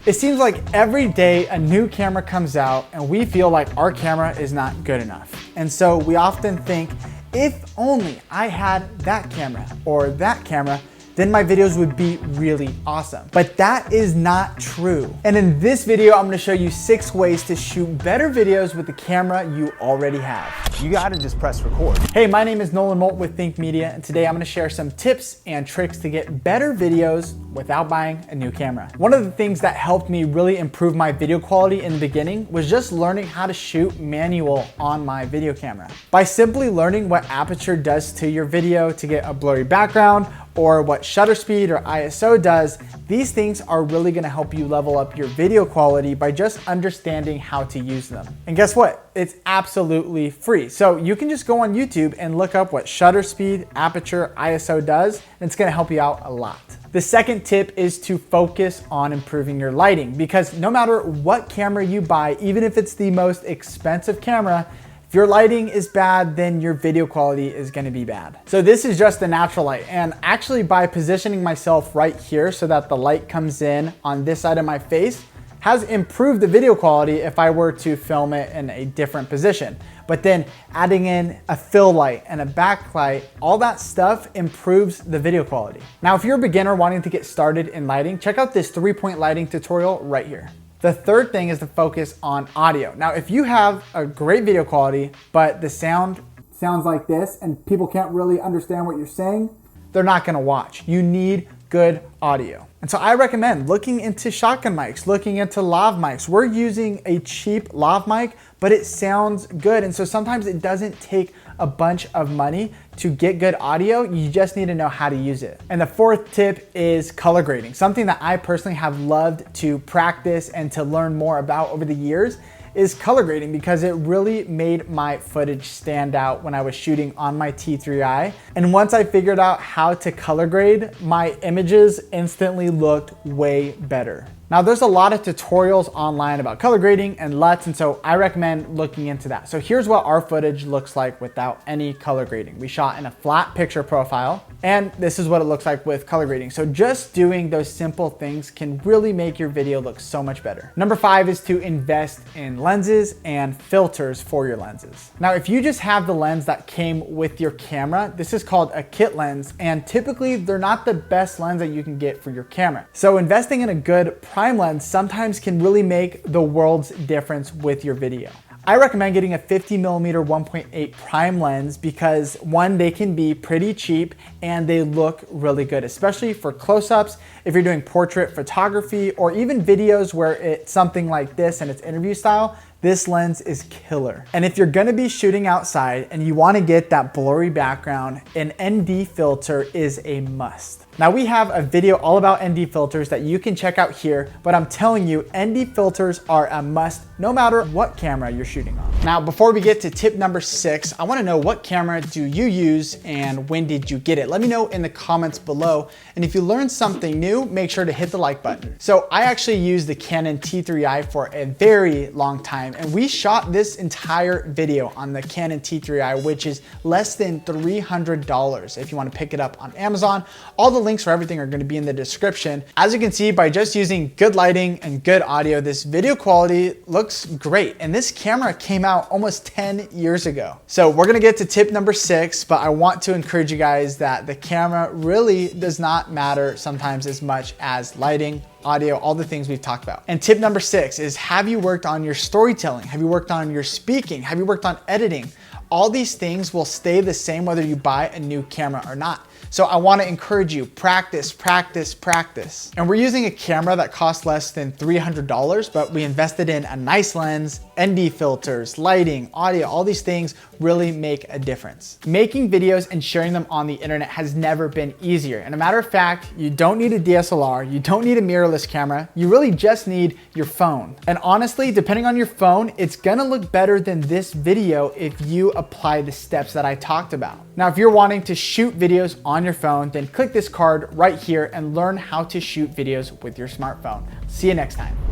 It seems like every day a new camera comes out and we feel like our camera is not good enough. And so we often think, if only I had that camera or that camera, then my videos would be really awesome. But that is not true. And in this video, I'm gonna show you 6 ways to shoot better videos with the camera you already have. You gotta just press record. Hey, my name is Nolan Molt with Think Media, and today I'm gonna share some tips and tricks to get better videos without buying a new camera. One of the things that helped me really improve my video quality in the beginning was just learning how to shoot manual on my video camera. By simply learning what aperture does to your video to get a blurry background, or what shutter speed or ISO does, these things are really gonna help you level up your video quality by just understanding how to use them. And guess what? It's absolutely free. So you can just go on YouTube and look up what shutter speed, aperture, ISO does, and it's gonna help you out a lot. The second tip is to focus on improving your lighting, because no matter what camera you buy, even if it's the most expensive camera, if your lighting is bad, then your video quality is gonna be bad. So this is just a natural light, and actually by positioning myself right here so that the light comes in on this side of my face has improved the video quality if I were to film it in a different position. But then adding in a fill light and a backlight, all that stuff improves the video quality. Now, if you're a beginner wanting to get started in lighting, check out this 3-point lighting tutorial right here. The third thing is to focus on audio. Now, if you have a great video quality, but the sound sounds like this and people can't really understand what you're saying, they're not gonna watch. You need good audio. And so I recommend looking into shotgun mics, looking into lav mics. We're using a cheap lav mic, but it sounds good. And so sometimes it doesn't take a bunch of money to get good audio. You just need to know how to use it. And the fourth tip is color grading. Something that I personally have loved to practice and to learn more about over the years is color grading, because it really made my footage stand out when I was shooting on my T3i. And once I figured out how to color grade, my images instantly looked way better. Now, there's a lot of tutorials online about color grading and LUTs, and so I recommend looking into that. So here's what our footage looks like without any color grading. We shot in a flat picture profile, and this is what it looks like with color grading. So just doing those simple things can really make your video look so much better. Number 5 is to invest in lenses and filters for your lenses. Now, if you just have the lens that came with your camera, this is called a kit lens, and typically they're not the best lens that you can get for your camera. So investing in a good prime lens sometimes can really make the world's difference with your video. I recommend getting a 50mm 1.8 prime lens because, one, they can be pretty cheap and they look really good, especially for close-ups, if you're doing portrait photography, or even videos where it's something like this and it's interview style. This lens is killer. And if you're gonna be shooting outside and you wanna get that blurry background, an ND filter is a must. Now, we have a video all about ND filters that you can check out here, but I'm telling you, ND filters are a must no matter what camera you're shooting on. Now, before we get to tip number 6, I wanna know, what camera do you use and when did you get it? Let me know in the comments below. And if you learned something new, make sure to hit the like button. So I actually used the Canon T3i for a very long time, and we shot this entire video on the Canon T3i, which is less than $300 if you want to pick it up on Amazon. All the links for everything are going to be in the description. As you can see, by just using good lighting and good audio, this video quality looks great. And this camera came out almost 10 years ago. So we're going to get to tip number 6, but I want to encourage you guys that the camera really does not matter sometimes as much as lighting, audio, all the things we've talked about. And tip number 6 is, have you worked on your storytelling? Have you worked on your speaking? Have you worked on editing? All these things will stay the same whether you buy a new camera or not. So I wanna encourage you, practice, practice, practice. And we're using a camera that costs less than $300, but we invested in a nice lens, ND filters, lighting, audio, all these things really make a difference. Making videos and sharing them on the internet has never been easier. And a matter of fact, you don't need a DSLR, you don't need a mirrorless camera, you really just need your phone. And honestly, depending on your phone, it's gonna look better than this video if you apply the steps that I talked about. Now, if you're wanting to shoot videos on your phone, then click this card right here and learn how to shoot videos with your smartphone. See you next time.